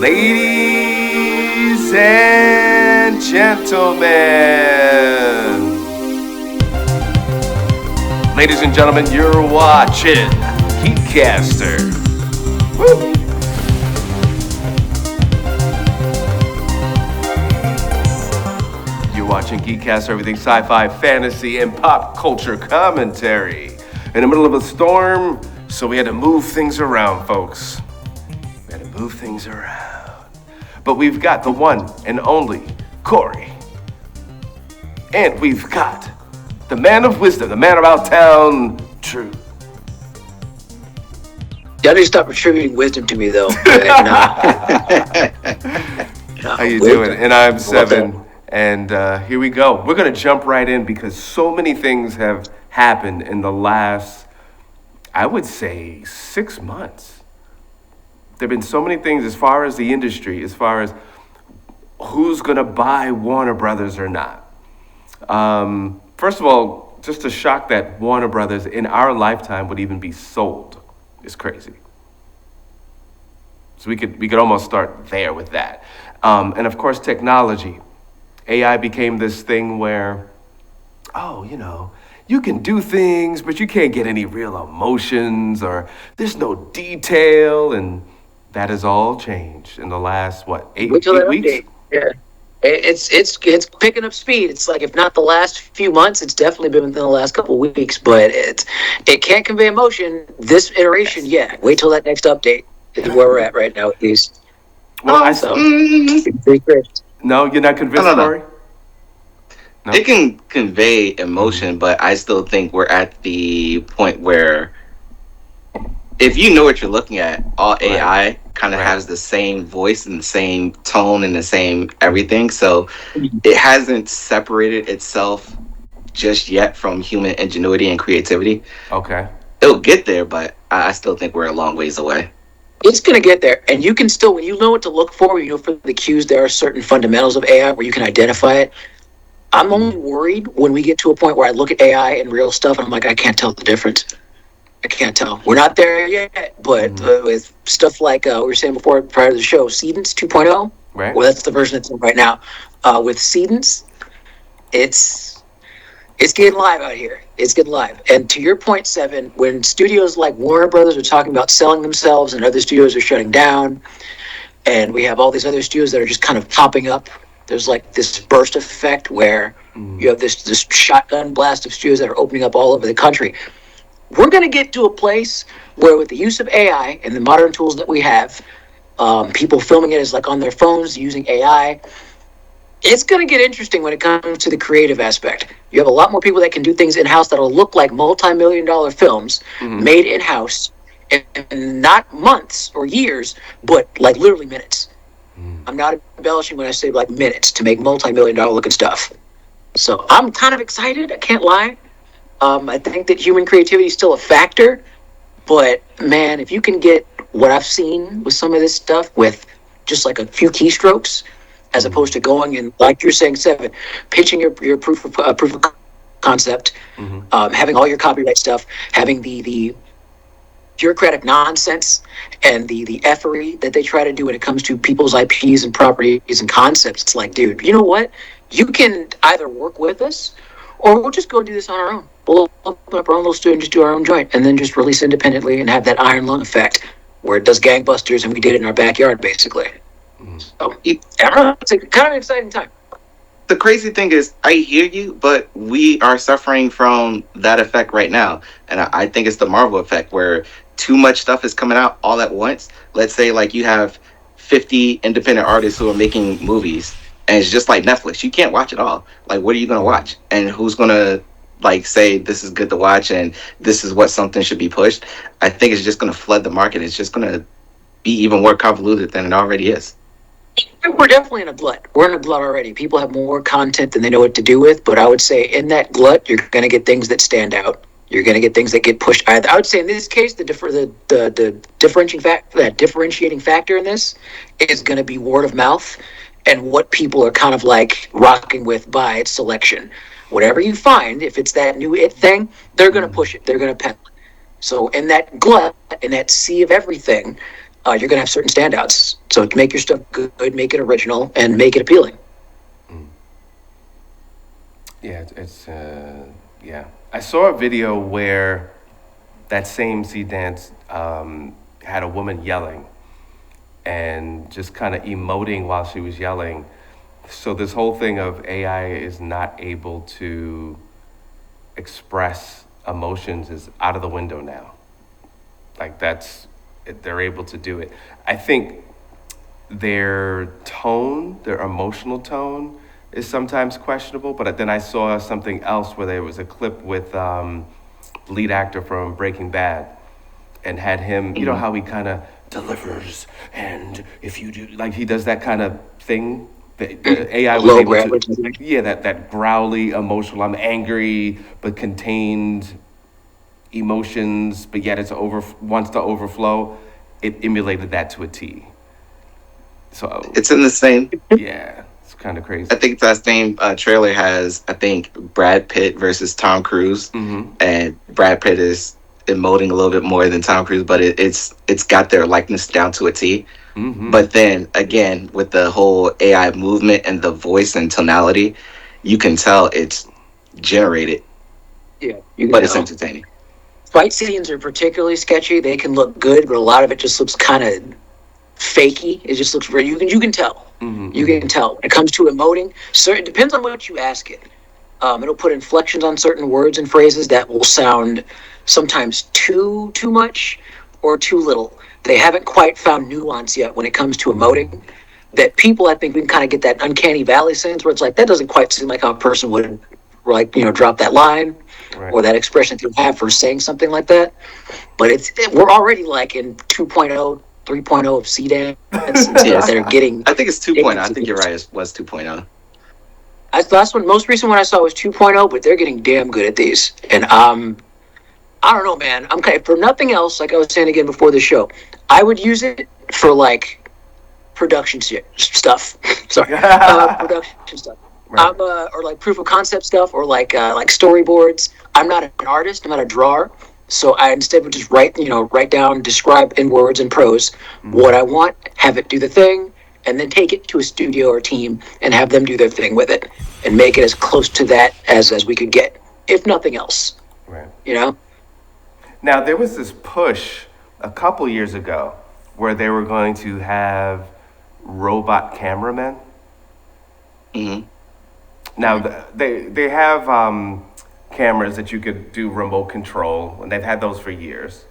Ladies and gentlemen. Ladies and gentlemen, you're watching GEEKCASTER. Woo! You're watching GEEKCASTER, everything sci-fi, fantasy, and pop culture commentary. In the middle of a storm, so we had to move things around, folks. We had to move things around. But we've got the one and only Corey. And we've got the man of wisdom, the man about town, True. Y'all need to stop attributing wisdom to me, though. How you doing? And I'm Seven. And here we go. We're going to jump right in because so many things have happened in the last, I would say, 6 months. There have been so many things as far as the industry, as far as who's going to buy Warner Brothers or not. First of all, just to shock that Warner Brothers in our lifetime would even be sold is crazy. So we could almost start there with that. And of course, technology. AI became this thing where, you can do things, but you can't get any real emotions or there's no detail, and that has all changed in the last, eight weeks? Yeah. It's picking up speed. It's like, if not the last few months, it's definitely been within the last couple of weeks, but it can't convey emotion. This iteration, yeah. Wait till that next update is where we're at right now, at least. Well, No, you're not convinced, Corey? No. It can convey emotion, but I still think we're at the point where if you know what you're looking at, all AI kind of has the same voice and the same tone and the same everything. So it hasn't separated itself just yet from human ingenuity and creativity. Okay. It'll get there, but I still think we're a long ways away. It's going to get there. And you can still, when you know what to look for, for the cues, there are certain fundamentals of AI where you can identify it. I'm only worried when we get to a point where I look at AI and real stuff and I'm like, I can't tell the difference. I can't tell. We're not there yet, but with stuff like we were saying before, prior to the show, Cedence 2.0, right? Well, that's the version that's in right now. With Cedence, it's getting live out here. It's getting live. And to your point, Seven, when studios like Warner Brothers are talking about selling themselves and other studios are shutting down, and we have all these other studios that are just kind of popping up, there's like this burst effect where you have this shotgun blast of studios that are opening up all over the country. We're going to get to a place where, with the use of AI and the modern tools that we have, people filming it as like on their phones using AI, it's going to get interesting when it comes to the creative aspect. You have a lot more people that can do things in-house that'll look like multi-million-dollar films made in-house in not months or years, but like literally minutes. I'm not embellishing when I say like minutes to make multi-million-dollar looking stuff. So I'm kind of excited. I can't lie. I think that human creativity is still a factor, but man, if you can get what I've seen with some of this stuff with just like a few keystrokes, as opposed to going and, like you're saying, Seven, pitching your proof of concept, having all your copyright stuff, having the bureaucratic nonsense and the effery that they try to do when it comes to people's IPs and properties and concepts. It's like, dude, you know what? You can either work with us or we'll just go do this on our own. We'll open up our own little studio and just do our own joint and then just release independently and have that iron lung effect where it does gangbusters and we did it in our backyard, basically. So, I don't know. It's kind of an exciting time. The crazy thing is, I hear you, but we are suffering from that effect right now. And I think it's the Marvel effect where too much stuff is coming out all at once. Let's say like you have 50 independent artists who are making movies and it's just like Netflix. You can't watch it all. Like, what are you going to watch? And who's going to like say this is good to watch and this is what something should be pushed? I think it's just going to flood the market. It's just going to be even more convoluted than it already is. We're definitely in a glut. We're in a glut already. People have more content than they know what to do with, but I would say in that glut, you're going to get things that stand out. You're going to get things that get pushed. I would say in this case, the differentiating factor in this is going to be word of mouth and what people are kind of like rocking with by its selection. Whatever you find, if it's that new it thing, they're going to push it. They're going to peddle it. So in that glut, in that sea of everything, you're going to have certain standouts. So to make your stuff good, make it original, and make it appealing. Yeah, yeah. I saw a video where that same Z dance had a woman yelling and just kind of emoting while she was yelling. So this whole thing of AI is not able to express emotions is out of the window now. Like they're able to do it. I think their tone, their emotional tone, is sometimes questionable. But then I saw something else where there was a clip with lead actor from Breaking Bad, and had him. You know how he kind of delivers, and if you do, like he does that kind of thing. The AI was Low able to, gravity. yeah, that growly, emotional. I'm angry, but contained emotions, but yet wants to overflow. It emulated that to a T. So It's in the same. yeah, it's kind of crazy. I think that same trailer has, I think, Brad Pitt versus Tom Cruise, and Brad Pitt is emoting a little bit more than Tom Cruise, but it's got their likeness down to a T. But then again, with the whole AI movement and the voice and tonality, you can tell it's generated, Yeah, you but can it's tell. entertaining. Fight scenes are particularly sketchy. They can look good, but a lot of it just looks kind of fakey. It just looks very. You can tell. You can tell when it comes to emoting. So it depends on what you ask it. It'll put inflections on certain words and phrases that will sound sometimes too much or too little. They haven't quite found nuance yet when it comes to emoting. That people, I think, we can kind of get that uncanny valley sense where it's like that doesn't quite seem like how a person would, like, drop that line Right. or that expression that you have for saying something like that. But we're already like in 2.0, 3.0 of C dance. Yes. They're getting. I think it's 2.0. I think you're right. It was 2.0. Most recent one I saw was 2.0, but they're getting damn good at these. And I don't know, man. I'm kind of, for nothing else, like I was saying again before the show, I would use it for like production stuff. Sorry, production stuff. Right. Or like proof of concept stuff, or like storyboards. I'm not an artist. I'm not a drawer. So I instead would just write down, describe in words and prose what I want, have it do the thing, and then take it to a studio or team and have them do their thing with it and make it as close to that as we could get, if nothing else. Right. You know? Now, there was this push a couple years ago where they were going to have robot cameramen. Now, they have cameras that you could do remote control, and they've had those for years.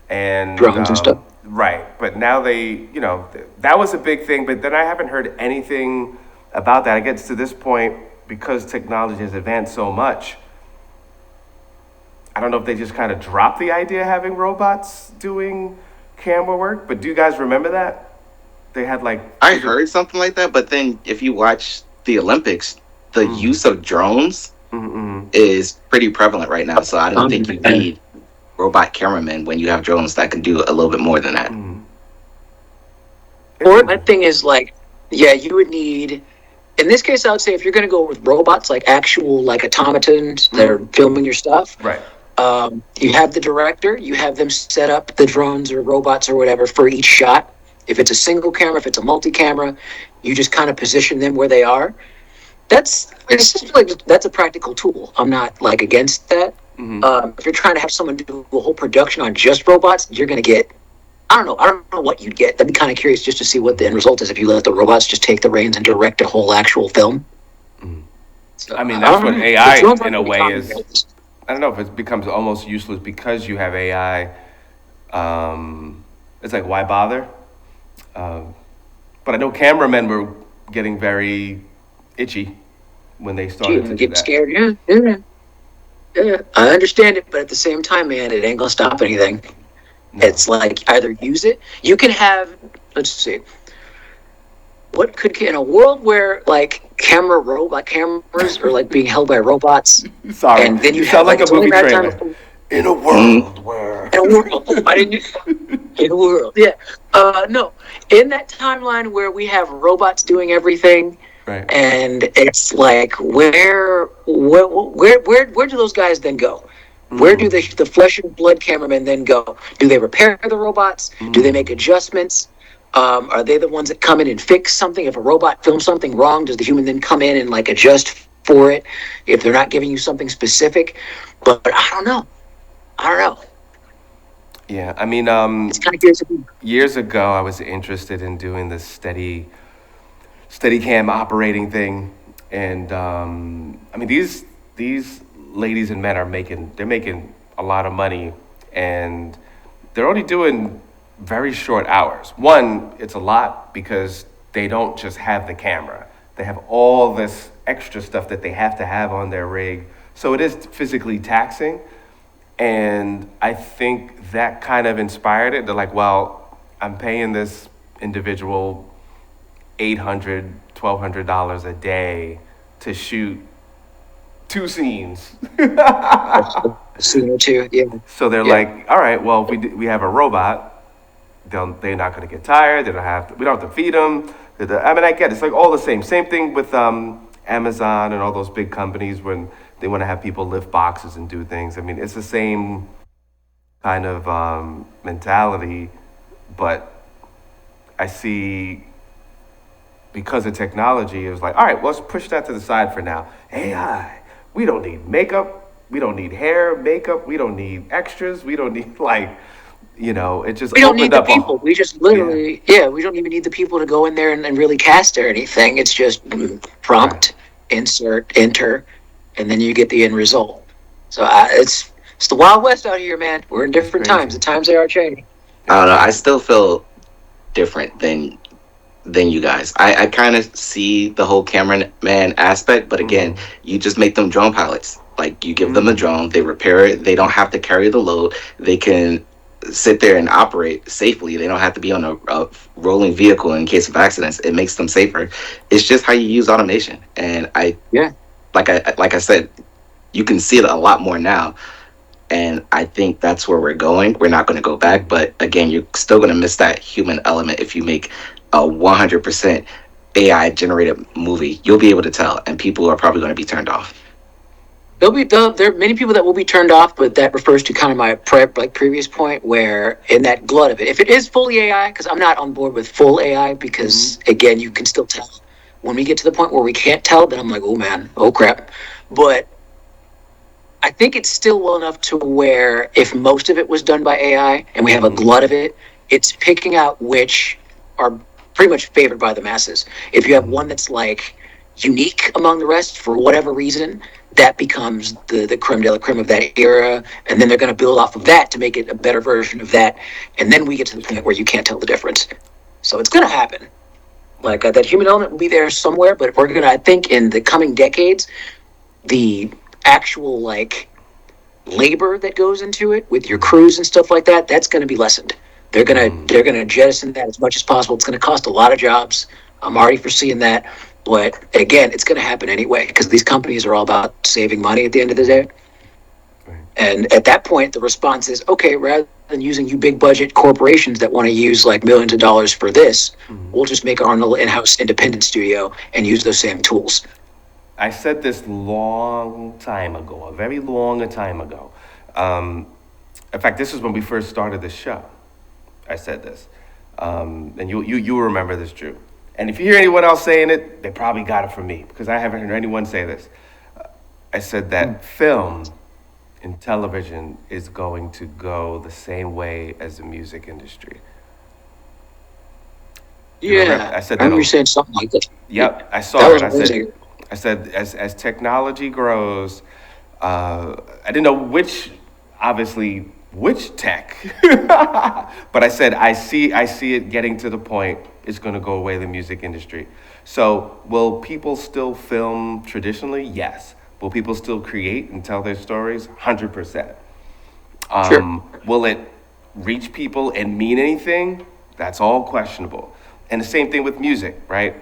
And Drones and stuff. right, but now that was a big thing, but then I haven't heard anything about that. I guess to this point, because technology has advanced so much, I don't know if they just kind of dropped the idea of having robots doing camera work, but do you guys remember that? They had like... I heard something like that, but then if you watch the Olympics, the use of drones is pretty prevalent right now. So I don't think you need robot cameramen when you have drones that can do a little bit more than that. Or my thing is like, yeah, you would need. In this case, I would say if you're going to go with robots, like actual like automatons that are filming your stuff, Right. You have the director, you have them set up the drones or robots or whatever for each shot. If it's a single camera, if it's a multi-camera, you just kind of position them where they are. It's just like that's a practical tool. I'm not like against that. If you're trying to have someone do a whole production on just robots, you're going to get. I don't know what you'd get. I'd be kind of curious just to see what the end result is if you let the robots just take the reins and direct a whole actual film. So, I mean, that's what AI in a way is. is. I don't know if it becomes almost useless because you have AI. It's like, why bother? But I know cameramen were getting very itchy when they started to do Getting that. scared. Yeah. I understand it, but at the same time, man, it ain't gonna stop anything. No. It's like either use it. You can have. Let's see. What could in a world where like robot cameras are like being held by robots, Sorry, and then you sound have like it's a only movie matter of trailer. time In a world where... in a world. I didn't. In a world, yeah. No, in that timeline where we have robots doing everything, Right. and it's like where do those guys then go? Where do the flesh and blood cameramen then go? Do they repair the robots? Do they make adjustments? Are they the ones that come in and fix something? If a robot films something wrong, does the human then come in and like adjust for it if they're not giving you something specific? But I don't know. I don't know. Yeah, I mean, It's kind of curious. years ago, I was interested in doing this steady cam operating thing, and I mean these ladies and men are making a lot of money, and they're only doing very short hours. One, it's a lot because they don't just have the camera; they have all this extra stuff that they have to have on their rig, so it is physically taxing. And I think that kind of inspired it. They're like, well, I'm paying this individual $800, $1,200 a day to shoot two scenes. A scene or two. Yeah. So they're Yeah. like, all right, well, if we have a robot, they're not going to get tired. We don't have to feed them. I mean, I get it. It's like all the same. Same thing with Amazon and all those big companies when they want to have people lift boxes and do things. I mean, it's the same kind of mentality, but I see because of technology, it was like, all right, well, let's push that to the side for now. AI, we don't need makeup, we don't need hair, makeup, we don't need extras, we don't need it just We don't need opened the up people. We just literally, yeah, we don't even need the people to go in there and really cast or anything. It's just right. prompt, insert, enter, and then you get the end result. So it's the Wild West out here, man. We're in It's different times. crazy. The times they are changing. I It's don't know. I crazy. still feel different than you guys. I kind of see the whole cameraman aspect, but again, Mm, you just make them drone pilots. Like you give them a mm, drone, they repair it. They don't have to carry the load. They can sit there and operate safely. They don't have to be on a rolling vehicle in case of accidents. It makes them safer. It's just how you use automation. And Yeah. like I said, you can see it a lot more now. And I think that's where we're going. We're not going to go back, mm. but again, you're still going to miss that human element if you make a 100% AI generated movie. You'll be able to tell, and people are probably going to be turned off. There are many people that will be turned off, but that refers to kind of my previous point where in that glut of it, if it is fully AI, because I'm not on board with full AI, because again, you can still tell. When we get to the point where we can't tell, then I'm like, oh man, oh crap. But I think it's still well enough to where if most of it was done by AI and we have a glut of it, it's picking out which are pretty much favored by the masses. If you have one that's like unique among the rest for whatever reason, that becomes the creme de la creme of that era. And then they're going to build off of that to make it a better version of that. And then we get to the point where you can't tell the difference. So it's going to happen. Like that human element will be there somewhere, but we're going to, I think, in the coming decades, the actual like labor that goes into it with your crews and stuff like that, that's going to be lessened. They're gonna jettison that as much as possible. It's going to cost a lot of jobs. I'm already foreseeing that, but again, it's going to happen anyway because these companies are all about saving money at the end of the day. Right. And at that point, the response is okay. Rather than using you big budget corporations that want to use like millions of dollars for this, we'll just make our own little in-house independent studio and use those same tools. I said this long time ago, a very long time ago. Um, in fact, this is when we first started the show. I said this, and you remember this, Drew. And if you hear anyone else saying it, they probably got it from me because I haven't heard anyone say this. I said that film and television is going to go the same way as the music industry. You remember? Yeah, I said I that. remember you saying something like that. Yep, I That saw was it. amazing. I said as technology grows, I didn't know obviously which tech, but I said I see it getting to the point it's going to go away the music industry. So will people still film traditionally? Yes. Will people still create and tell their stories? 100%. Sure. Will it reach people and mean anything? That's all questionable. And the same thing with music, right?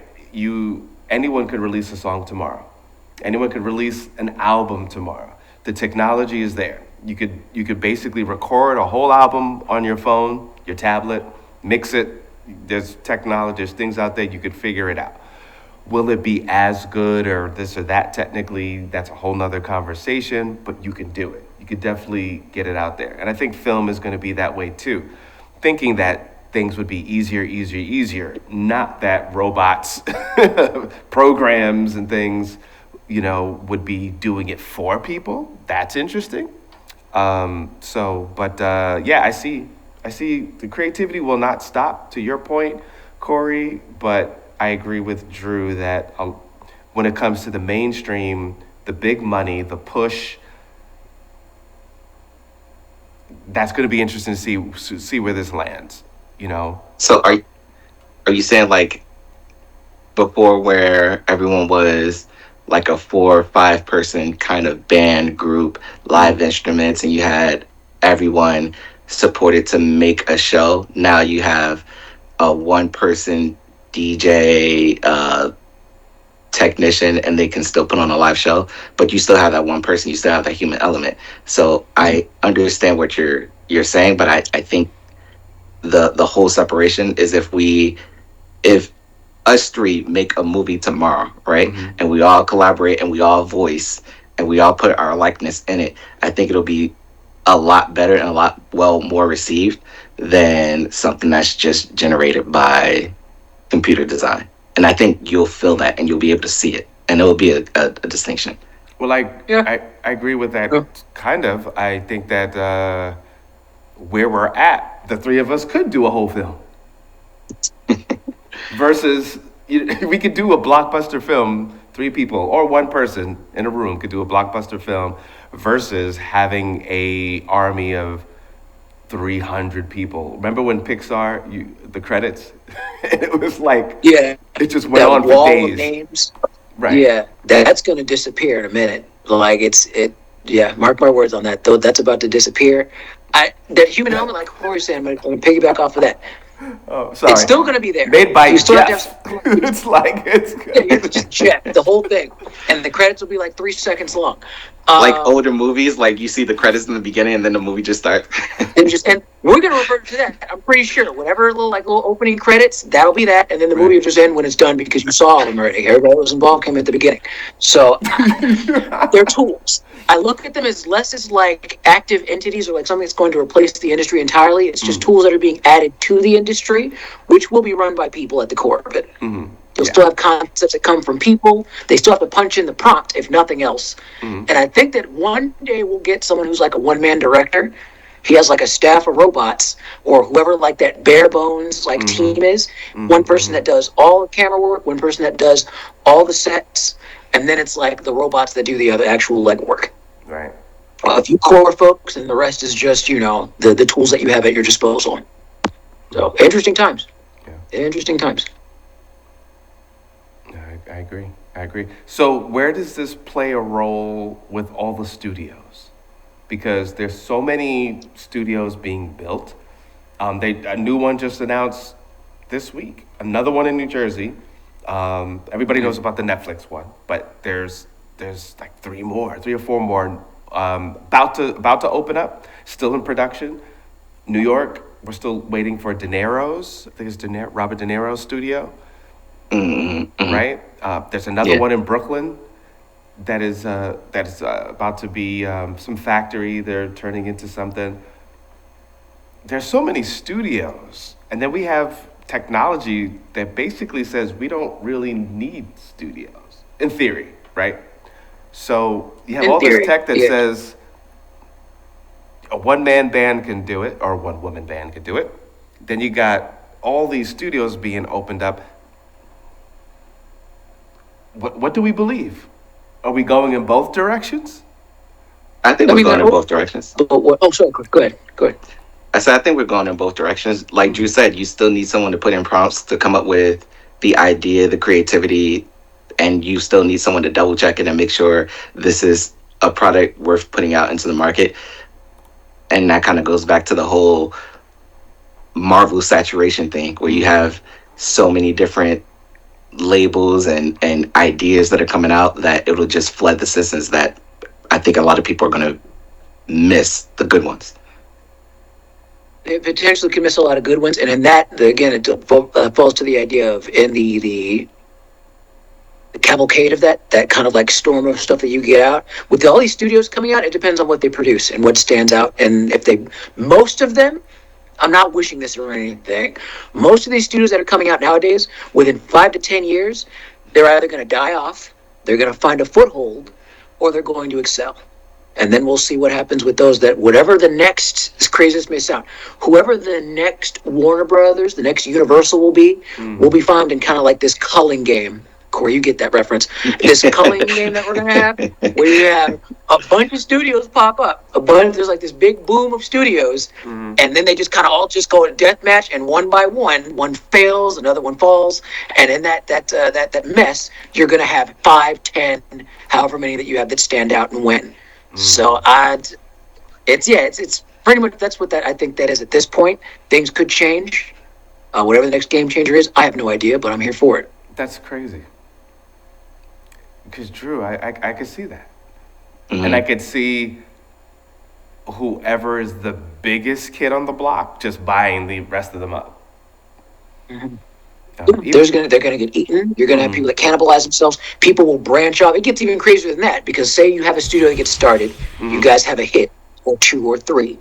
Anyone could release a song tomorrow. Anyone could release an album tomorrow. The technology is there. You could basically record a whole album on your phone, your tablet, mix it. There's technology, there's things out there you could figure it out. Will it be as good or this or that technically? That's a whole nother conversation, but you can do it. you could definitely get it out there. And I think film is going to be that way too, thinking that things would be easier, easier, easier. Not that robots, programs, and things, would be doing it for people. That's interesting. But I see the creativity will not stop. To your point, Corey, but I agree with Drew that when it comes to the mainstream, the big money, the push, that's going to be interesting to see where this lands. You know. So are you saying like before where everyone was like a 4 or 5 person kind of band group, live Mm. instruments, and you had everyone supported to make a show? Now you have a 1 person DJ, technician, and they can still put on a live show, but you still have that 1 person, you still have that human element. So I understand what you're saying, but I think the whole separation is if us three make a movie tomorrow, right? Hmm. And we all collaborate and we all voice and we all put our likeness in it, I think it'll be a lot better and a lot more received than something that's just generated by computer design. And I think you'll feel that and you'll be able to see it. And it will be a distinction. Well, Yeah. I agree with that Yeah. kind of. I think that where we're at, the three of us could do a whole film. Versus, we could do a blockbuster film, three people or 1 person in a room could do a blockbuster film, versus having a army of 300 people. Remember when Pixar, the credits, it was like Yeah. it just went That on for wall of days. names. Right. Yeah, that's going to disappear in a minute. Like it. Yeah, mark my words on that. Though that's about to disappear. That human element, like Corey said, I'm going to piggyback off of that. Oh, It's sorry. still going to be there. Made by You still have to have Jeff. some. It's like it's Yeah, you have to just check the whole thing, and the credits will be like 3 seconds long. Like Um, older movies, like you see the credits in the beginning and then the movie just starts. and we're going to revert to that. I'm pretty sure whatever little opening credits, that'll be that, and then the movie Right. will just end when it's done because you saw all of them already. Everybody that was involved came at the beginning. So they're tools. I look at them as less as like active entities or like something that's going to replace the industry entirely. It's just tools that are being added to the industry, which will be run by people at the core of it. Hmm. They'll Yeah. still have concepts that come from people. They still have to punch in the prompt, if nothing else. Hmm. And I think that one day we'll get someone who's like a one-man director. He has like a staff of robots or whoever like that bare bones like team is. One person that does all the camera work, one person that does all the sets, and then it's like the robots that do the other actual legwork. Right. A few core folks, and the rest is just the tools that you have at your disposal. So interesting times. Yeah. Interesting times. I agree. I agree. So where does this play a role with all the studios? Because there's so many studios being built. A new one just announced this week. Another one in New Jersey. Everybody knows about the Netflix one, but there's like three or four more about to open up. Still in production. New York. We're still waiting for De Niro's. I think it's Robert De Niro's studio. Right? There's another Yeah. one in Brooklyn that is about to be some factory. They're turning into something. There's so many studios, and then we have technology that basically says we don't really need studios in theory, right? So you have In all theory, this tech that yeah. says a one-man band can do it or a one-woman band can do it. Then you got all these studios being opened up. What do we believe? Are we going in both directions? I think I we're mean, going in both directions. sorry. Go ahead. Go ahead. I said I think we're going in both directions. Like Drew said, you still need someone to put in prompts to come up with the idea, the creativity, and you still need someone to double check it and make sure this is a product worth putting out into the market. And that kind of goes back to the whole Marvel saturation thing, where you have so many different labels and ideas that are coming out that it'll just flood the systems that I think a lot of people are going to miss the good ones. It potentially can miss a lot of good ones, and in that, again, it falls to the idea of in the the cavalcade of that kind of like storm of stuff that you get out. With all these studios coming out, it depends on what they produce and what stands out. And if they, most of them, I'm not wishing this or anything. Most of these studios that are coming out nowadays, within 5 to 10 years, they're either going to die off, they're going to find a foothold, or they're going to excel. And then we'll see what happens with those that, whatever the next, as crazy as it may sound, whoever the next Warner Brothers, the next Universal will be found in kind of like this culling game. Corey, you get that reference. This culling game that we're going to have, where you have a bunch of studios pop up. There's like this big boom of studios, and then they just kind of all just go to death match, and one by one fails, another one falls, and in that mess, you're going to have 5, 10, however many that you have that stand out and win. So it's pretty much that's what I think that is at this point. Things could change. Whatever the next game changer is, I have no idea, but I'm here for it. That's crazy. Because Drew, I could see that, and I could see whoever is the biggest kid on the block just buying the rest of them up. They're gonna get eaten. You're gonna have people that cannibalize themselves. People will branch off. It gets even crazier than that, because say you have a studio that gets started, you guys have a hit or 2 or 3,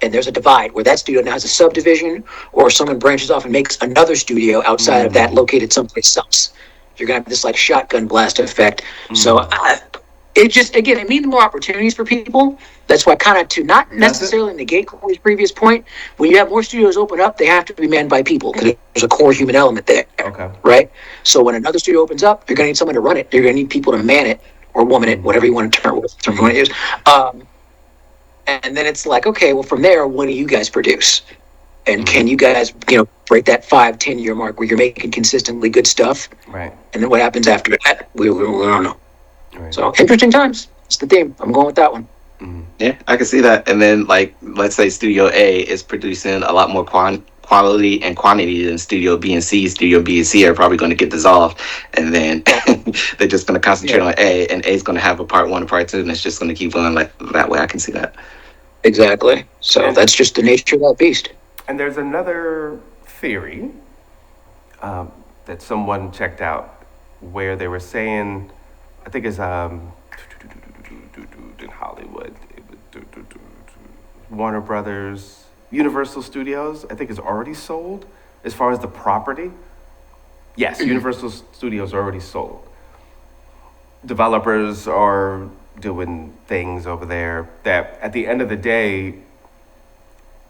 and there's a divide where that studio now has a subdivision, or someone branches off and makes another studio outside of that located someplace else. You're gonna have this like shotgun blast effect. So it just, again, it means more opportunities for people. That's why kind of to not necessarily negate Corey's previous point, when you have more studios open up, they have to be manned by people, because there's a core human element there. Okay. Right? So when another studio opens up, you're going to need someone to run it. You're going to need people to man it, or woman it, whatever you want to term you want to use. And then it's like, okay, well, from there, what do you guys produce? And can you guys, break that 5-10 year mark where you're making consistently good stuff? Right. And then what happens after that? We don't know. Right. So interesting times. It's the theme. I'm going with that one. Yeah, I can see that. And then, like, let's say Studio A is producing a lot more quality and quantity than Studio B and C. Studio B and C are probably going to get dissolved, and then they're just going to concentrate on A, and A is going to have a part 1 and part 2, and it's just going to keep going like that way. I can see that. Exactly. So that's just the nature of that beast. And there's another theory that someone checked out where they were saying, I think it's in Hollywood, Warner Brothers, Universal Studios, I think is already sold as far as the property. Yes, Universal Studios are already sold. Developers are doing things over there that at the end of the day,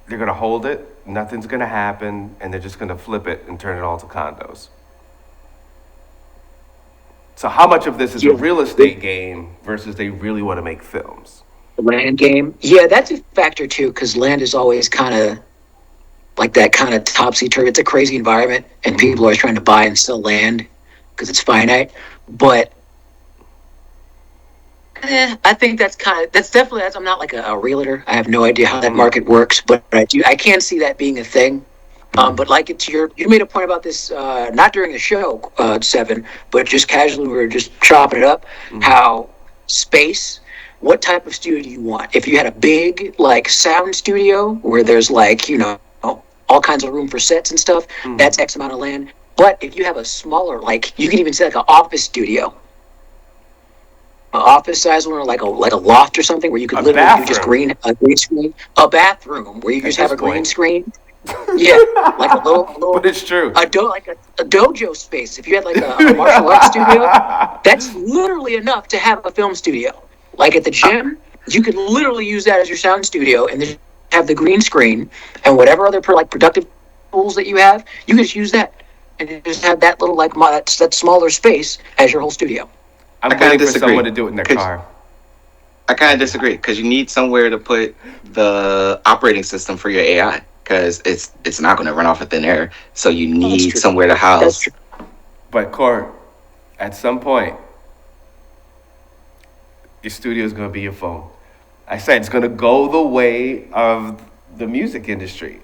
they're going to hold it, nothing's going to happen, and they're just going to flip it and turn it all to condos. So how much of this is a real estate game versus they really want to make films? The land game. Yeah, that's a factor too, because land is always kind of like that kind of topsy-turvy. It's a crazy environment, and people are always trying to buy and sell land because it's finite. But I think that's definitely, I'm not like a realtor. I have no idea how that market works, but I can see that being a thing. But like you made a point about this, not during the show, Seven, but just casually, we were just chopping it up, how space, what type of studio do you want? If you had a big, like, sound studio where there's, like, all kinds of room for sets and stuff, that's X amount of land. But if you have a smaller, like, you can even say like an office studio, an office size one, or like a loft or something where you could literally do just a green screen, a bathroom where you just have a green screen. Yeah, like a little but it's true. A dojo space. If you had like a martial arts studio, that's literally enough to have a film studio. Like at the gym, you could literally use that as your sound studio, and then have the green screen and whatever other productive tools that you have. You can just use that and just have that little that smaller space as your whole studio. I'm waiting for someone to do it in their car. I kind of disagree, because you need somewhere to put the operating system for your AI, because it's not going to run off of thin air. So you need somewhere to house. That's true. But Cor, at some point, your studio is going to be your phone. I said it's going to go the way of the music industry.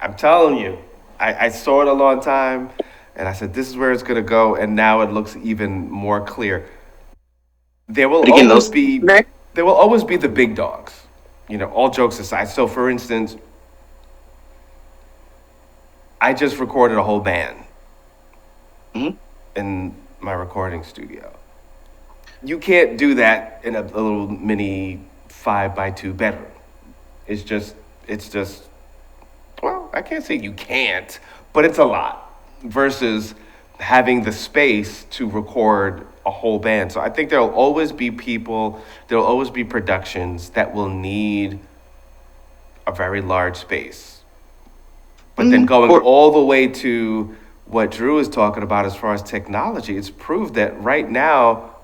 I'm telling you. I saw it a long time, and I said, this is where it's going to go, and now it looks even more clear. There will always be the big dogs, all jokes aside. So, for instance, I just recorded a whole band in my recording studio. You can't do that in a little mini 5x2 bedroom. It's just, it's just, well, I can't say you can't, but it's a lot versus having the space to record a whole band. So I think there'll always be people, there'll always be productions that will need a very large space. But then going all the way to what Drew is talking about as far as technology, it's proved that right now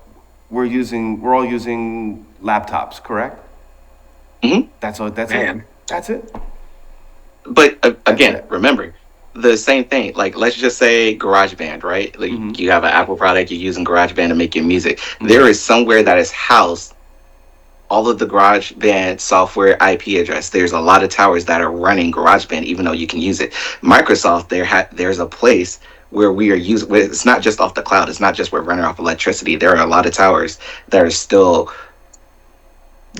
we're all using laptops, correct? That's all. That's it. That's it. But again, it. remember the same thing. Like, let's just say GarageBand, right? Like, you have an Apple product, you're using GarageBand to make your music. There is somewhere that is housed all of the GarageBand software IP address. There's a lot of towers that are running GarageBand, even though you can use it. Microsoft, there's a place where we are using. It's not just off the cloud. It's not just we're running off electricity. There are a lot of towers that are still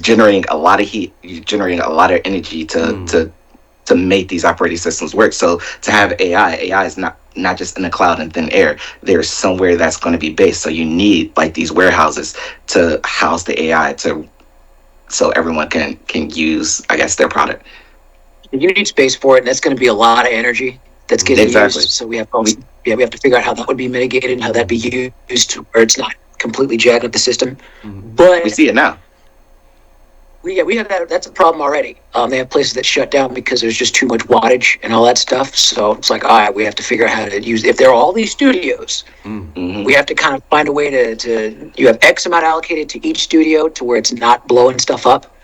generating a lot of heat, generating a lot of energy to make these operating systems work. So to have AI is not just in the cloud and thin air. There's somewhere that's going to be based. So you need like these warehouses to house the AI so everyone can use, I guess, their product. You need space for it, and that's going to be a lot of energy that's getting used. So we have to figure out how that would be mitigated and how that'd be used to where it's not completely jacking up the system. But we see it now. We have that. That's a problem already. They have places that shut down because there's just too much wattage and all that stuff. So it's like, all right, we have to figure out how to use. If there are all these studios, we have to kind of find a way to. You have X amount allocated to each studio to where it's not blowing stuff up.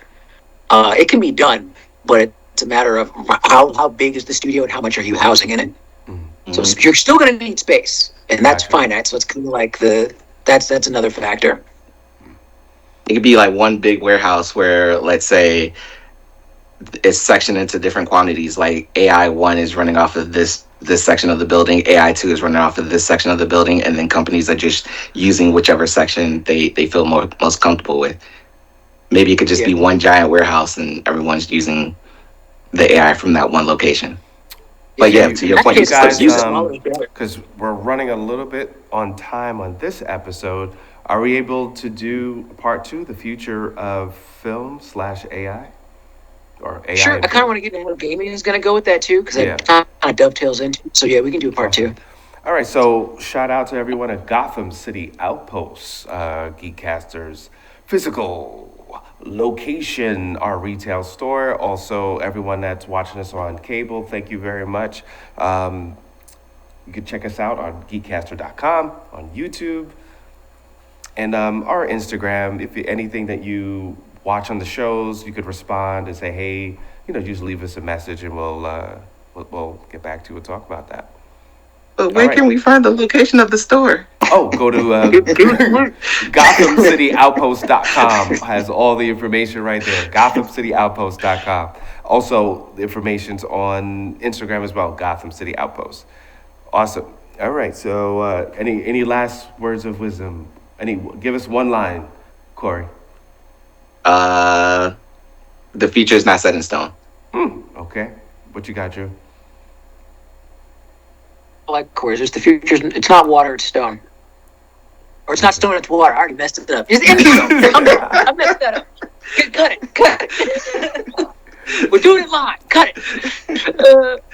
It can be done, but it's a matter of how big is the studio and how much are you housing in it. So you're still going to need space, and that's finite. So it's kind of like that's another factor. It could be like one big warehouse where, let's say, it's sectioned into different quantities. Like AI1 is running off of this section of the building, AI2 is running off of this section of the building, and then companies are just using whichever section they feel most comfortable with. Maybe it could just be one giant warehouse and everyone's using the AI from that one location. But to your point, you guys, because we're running a little bit on time on this episode, are we able to do part 2, the future of film/AI? Or AI? Sure, I kind of want to get into how gaming is going to go with that too, because it kind of dovetails into it. So we can do part 2. All right, so shout out to everyone at Gotham City Outpost, GEEKCASTER's physical location, our retail store. Also, everyone that's watching us on cable, thank you very much. You can check us out on GeekCaster.com, on YouTube, and our Instagram. If anything that you watch on the shows, you could respond and say, hey, just leave us a message and we'll get back to you and talk about that. But where can we find the location of the store? Oh, go to GothamCityOutpost.com. Has all the information right there. GothamCityOutpost.com. Also, the information's on Instagram as well, Gotham City Outpost. Awesome. All right, so any last words of wisdom? Give us one line, Corey. The future is not set in stone. Okay. What you got, Drew? Like Corey, just the future. It's not water, it's stone. Or it's not stone, it's water. I already messed it up. It's indigo. I messed that up. Cut it. We're doing it live. Cut it.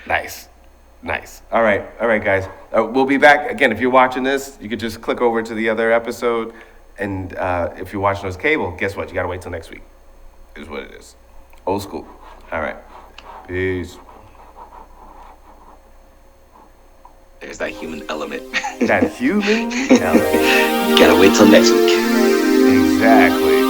Nice. All right, guys. We'll be back again. If you're watching this, you could just click over to the other episode. And if you're watching us cable, guess what? You got to wait till next week. Is what it is. Old school. All right. Peace. There's that human element. That human element. Gotta wait till next week. Exactly.